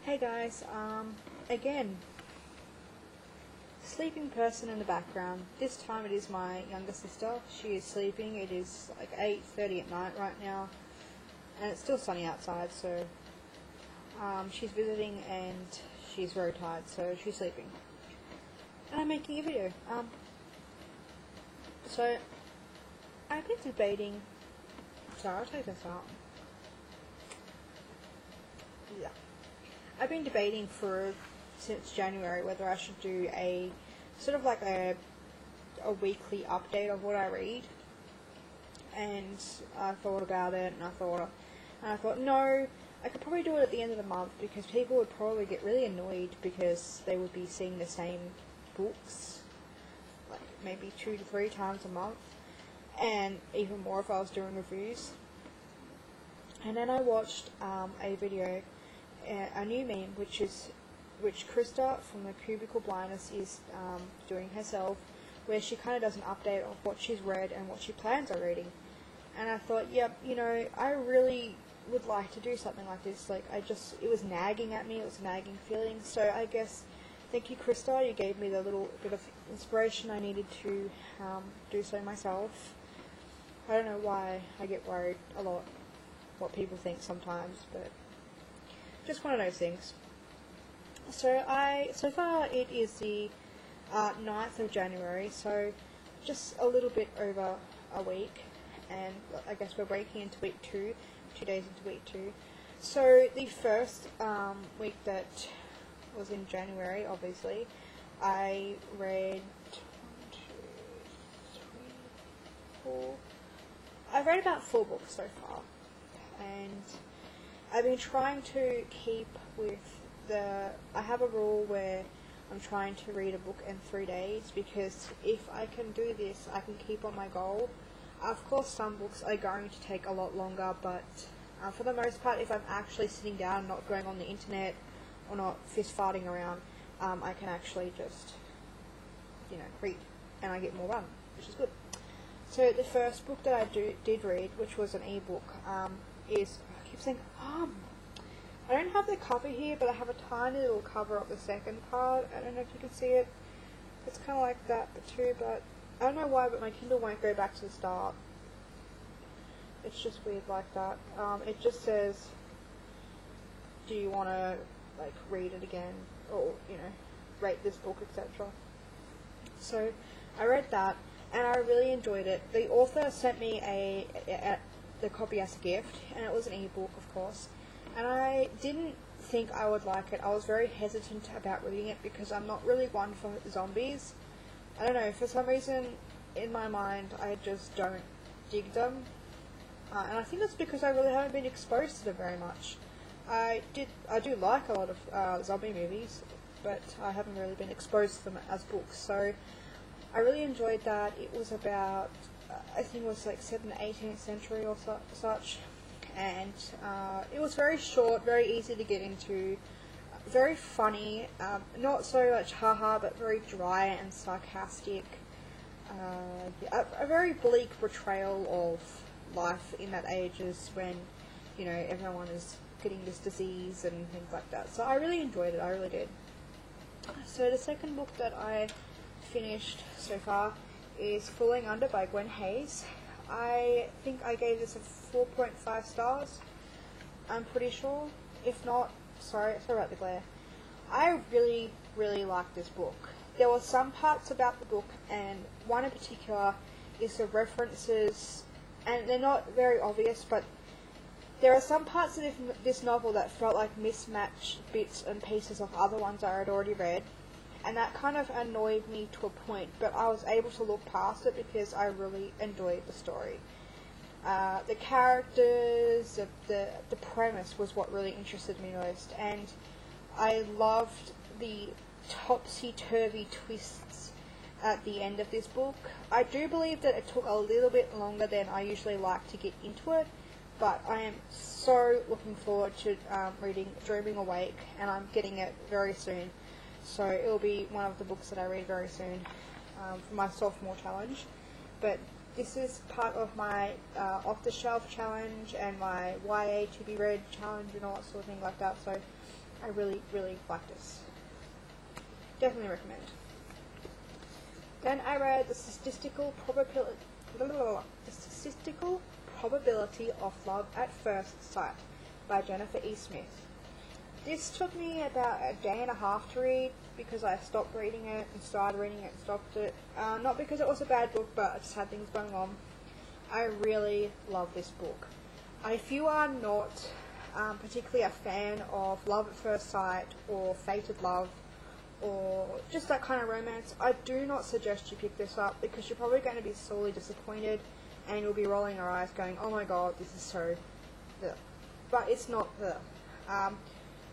Hey guys, again, sleeping person in the background. This time it is my younger sister. She is sleeping. It is like 8:30 at night right now, and it's still sunny outside, so she's visiting and she's very tired, so she's sleeping. And I'm making a video. So I've been debating. Sorry, I'll take this out. Yeah. I've been debating since January whether I should do a sort of like a weekly update of what I read, and I thought about it, and I thought no, I could probably do it at the end of the month because people would probably get really annoyed because they would be seeing the same books like maybe 2 to 3 times a month, and even more if I was doing reviews. And then I watched a video, a new meme, which Krista from the Cubical Blindness is doing herself, where she kind of does an update of what she's read and what she plans on reading. And I thought, yep, I really would like to do something like this. Like, it was nagging at me, it was a nagging feeling. So I guess, thank you, Krista, you gave me the little bit of inspiration I needed to do so myself. I don't know why I get worried a lot what people think sometimes, but just one of those things. So far it is the 9th of January, so just a little bit over a week, and I guess we're breaking into week 2, 2 days into week 2. So the first week that was in January, obviously, I read 4 I've read about 4 books so far, and I've been trying to keep with I have a rule where I'm trying to read a book in 3 days, because if I can do this, I can keep on my goal. Of course, some books are going to take a lot longer, but for the most part, if I'm actually sitting down, not going on the internet, or not fist-farting around, I can actually just, read, and I get more done, which is good. So the first book that I did read, which was an ebook, is, I keep saying, I don't have the cover here, but I have a tiny little cover of the second part. I don't know if you can see it. It's kind of like that too, but I don't know why, but my Kindle won't go back to the start. It's just weird like that. It just says, do you want to read it again, or rate this book, etc. So I read that, and I really enjoyed it. The author sent me the copy as a gift, and it was an ebook, of course. And I didn't think I would like it. I was very hesitant about reading it because I'm not really one for zombies. I don't know, for some reason in my mind I just don't dig them. And I think that's because I really haven't been exposed to them very much. I do like a lot of zombie movies, but I haven't really been exposed to them as books. So I really enjoyed that. It was about, I think it was set in the 18th century or such. And it was very short, very easy to get into, very funny, not so much haha, but very dry and sarcastic. A very bleak portrayal of life in that ages when, everyone is getting this disease and things like that. So I really enjoyed it, I really did. So the second book that I finished so far is Falling Under by Gwen Hayes. I think I gave this a 4.5 stars, I'm pretty sure. If not, sorry about the glare. I really, really liked this book. There were some parts about the book, and one in particular is the references, and they're not very obvious, but there are some parts of this novel that felt like mismatched bits and pieces of other ones I had already read, and that kind of annoyed me to a point, but I was able to look past it because I really enjoyed the story. The characters, the premise was what really interested me most, and I loved the topsy-turvy twists at the end of this book. I do believe that it took a little bit longer than I usually like to get into it, but I am so looking forward to reading Dreaming Awake, and I'm getting it very soon. So it will be one of the books that I read very soon for my sophomore challenge. But this is part of my off-the-shelf challenge and my YA to be read challenge and all that sort of thing like that. So I really, really like this. Definitely recommend. Then I read the Statistical Probability of Love at First Sight by Jennifer E. Smith. This took me about a day and a half to read because I stopped reading it and started reading it and stopped it. Not because it was a bad book, but I just had things going on. I really love this book. If you are not particularly a fan of Love at First Sight or Fated Love or just that kind of romance, I do not suggest you pick this up because you're probably going to be sorely disappointed and you'll be rolling your eyes going, oh my god, this is so... Ugh. But it's not the...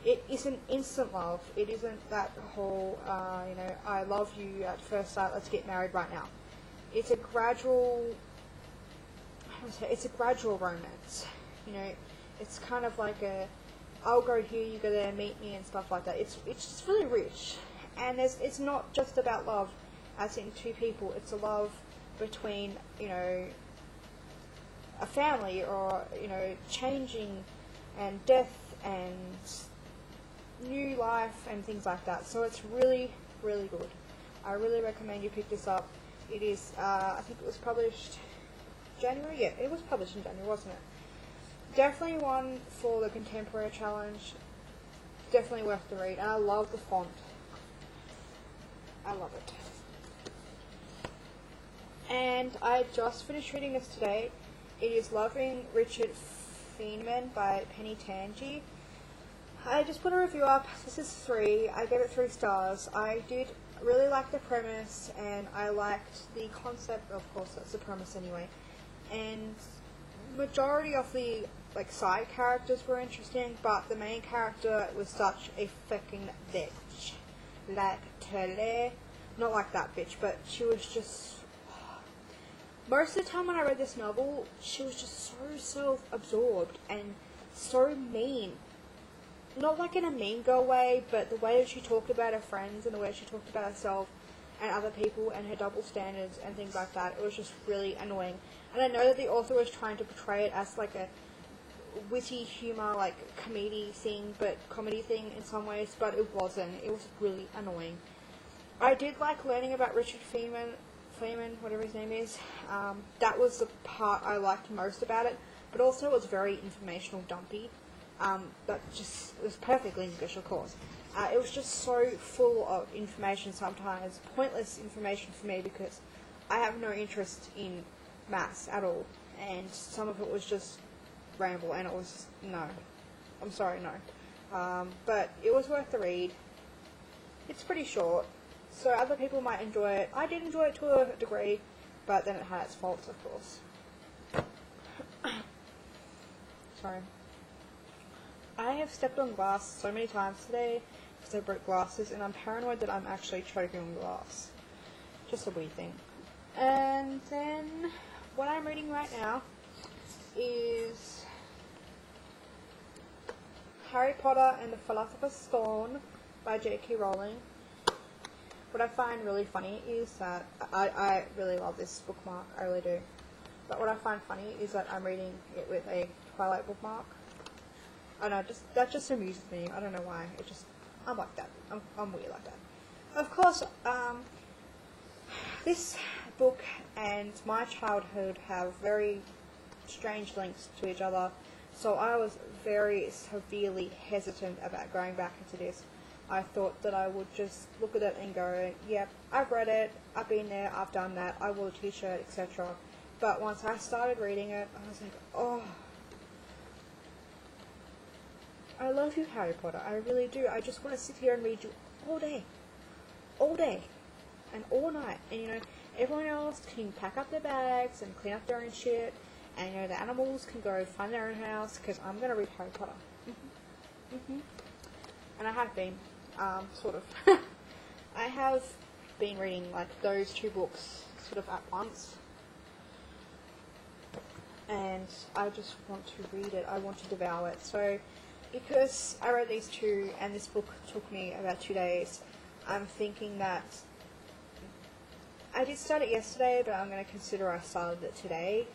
It isn't instant love. It isn't that whole, I love you at first sight, let's get married right now. It's a gradual, it's a gradual romance. It's kind of like I'll go here, you go there, meet me and stuff like that. It's just really rich. And it's not just about love as in two people. It's a love between, a family or, changing and death and new life and things like that. So it's really, really good. I really recommend you pick this up. It is, I think it was published January? Yeah, it was published in January, wasn't it? Definitely one for the Contemporary Challenge. Definitely worth the read. And I love the font. I love it. And I just finished reading this today. It is Loving Richard Feynman by Penny Tangi. I just put a review up. This is 3. I gave it 3 stars. I did really like the premise, and I liked the concept. Of course, that's the premise anyway. And majority of the side characters were interesting, but the main character was such a fucking bitch. Not like that bitch, but she was just... Most of the time when I read this novel, she was just so self-absorbed and so mean. Not like in a mean girl way, but the way that she talked about her friends and the way she talked about herself and other people and her double standards and things like that, it was just really annoying. And I know that the author was trying to portray it as like a witty humour, comedy thing in some ways, but it wasn't. It was really annoying. I did like learning about Richard Feynman, whatever his name is. That was the part I liked most about it, but also it was very informational dumpy. But just, it was perfectly English, of course. It was just so full of information sometimes, pointless information for me because I have no interest in maths at all, and some of it was just ramble, and it was, no. I'm sorry, no. But it was worth the read. It's pretty short, so other people might enjoy it. I did enjoy it to a degree, but then it had its faults, of course. Sorry. I have stepped on glass so many times today because I broke glasses, and I'm paranoid that I'm actually choking on glass. Just a weird thing. And then what I'm reading right now is Harry Potter and the Philosopher's Stone by J.K. Rowling. What I find really funny is that I really love this bookmark, I really do. But what I find funny is that I'm reading it with a Twilight bookmark. I know, that just amuses me. I don't know why. I'm like that. I'm weird like that. Of course, this book and my childhood have very strange links to each other, so I was very severely hesitant about going back into this. I thought that I would just look at it and go, yep, I've read it, I've been there, I've done that, I wore a t-shirt, etc. But once I started reading it, I was like, oh, I love you, Harry Potter. I really do. I just want to sit here and read you all day, and all night. And everyone else can pack up their bags and clean up their own shit, and the animals can go find their own house because I'm gonna read Harry Potter. And I have been, sort of. I have been reading those 2 books sort of at once. And I just want to read it. I want to devour it. So, because I read these 2 and this book took me about 2 days, I'm thinking that I did start it yesterday, but I'm going to consider I started it today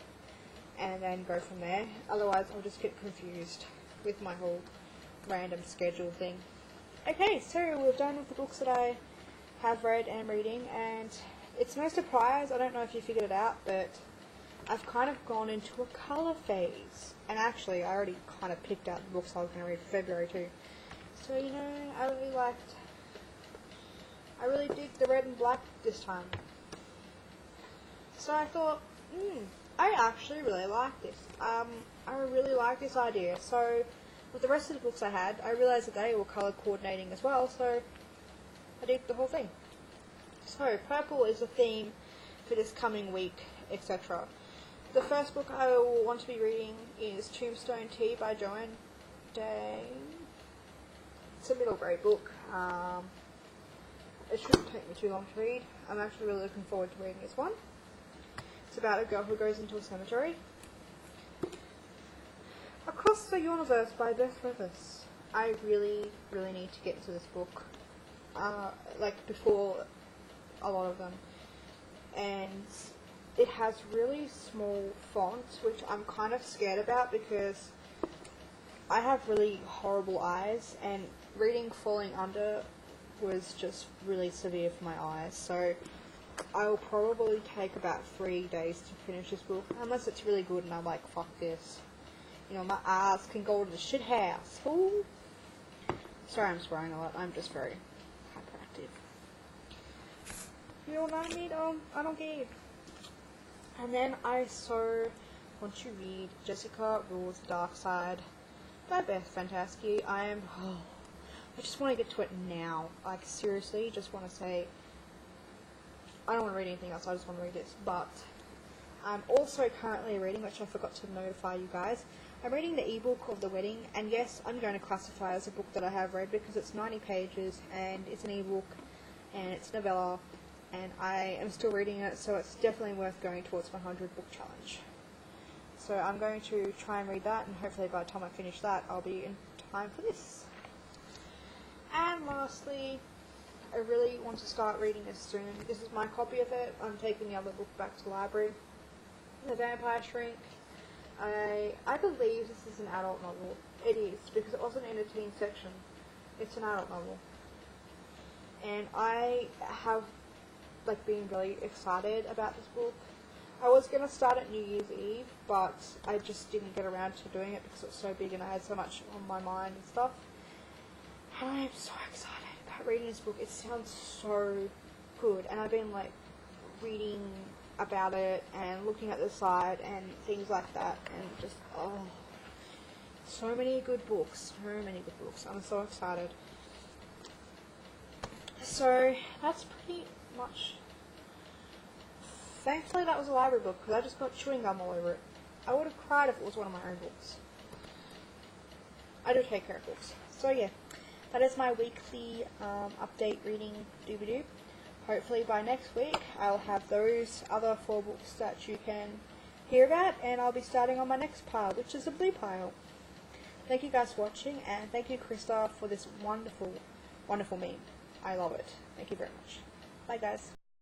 and then go from there. Otherwise, I'll just get confused with my whole random schedule thing. Okay, so we're done with the books that I have read and reading, and it's no surprise, I don't know if you figured it out, but I've kind of gone into a colour phase. And actually, I already kind of picked out the books I was going to read for February too. So, you know, I really dig the red and black this time. So I thought, I actually really like this. I really like this idea. So, with the rest of the books I had, I realised that they were colour coordinating as well, so I did the whole thing. So, purple is the theme for this coming week, etc. The first book I will want to be reading is Tombstone Tea by Joanne Day. It's a middle grade book. It shouldn't take me too long to read. I'm actually really looking forward to reading this one. It's about a girl who goes into a cemetery. Across the Universe by Beth Rivers. I really, really need to get into this book. Before a lot of them. And it has really small font, which I'm kind of scared about because I have really horrible eyes, and reading Falling Under was just really severe for my eyes, so I will probably take about 3 days to finish this book, unless it's really good and I'm like, fuck this. You know, my eyes can go to the shit house. Ooh. Sorry I'm swearing a lot, I'm just very hyperactive. You know what I mean? I don't care. And then I so want to read Jessica Rules the Dark Side by Beth Fantasky. I just want to get to it now. Like, seriously, just want to say, I don't want to read anything else, I just want to read this. But I'm also currently reading, which I forgot to notify you guys, I'm reading the ebook of The Wedding, and yes, I'm going to classify as a book that I have read because it's 90 pages, and it's an ebook, and it's novella, and I am still reading it, so it's definitely worth going towards my 100 book challenge. So I'm going to try and read that, and hopefully by the time I finish that, I'll be in time for this. And lastly, I really want to start reading this soon. This is my copy of it. I'm taking the other book back to the library. The Vampire Shrink. I believe this is an adult novel. It is, because it wasn't in a teen section. It's an adult novel. And I have been really excited about this book. I was going to start at New Year's Eve, but I just didn't get around to doing it because it was so big and I had so much on my mind and stuff. And I am so excited about reading this book. It sounds so good, and I've been reading about it and looking at the site and things like that, and just so many good books, I'm so excited. So that's pretty much. Thankfully that was a library book, because I just got chewing gum all over it. I would have cried if it was one of my own books. I do take care of books. So yeah, that is my weekly update reading doobie-doo. Hopefully by next week I'll have those other 4 books that you can hear about, and I'll be starting on my next pile, which is a blue pile. Thank you guys for watching, and thank you Krista for this wonderful, wonderful meme. I love it. Thank you very much. Bye guys.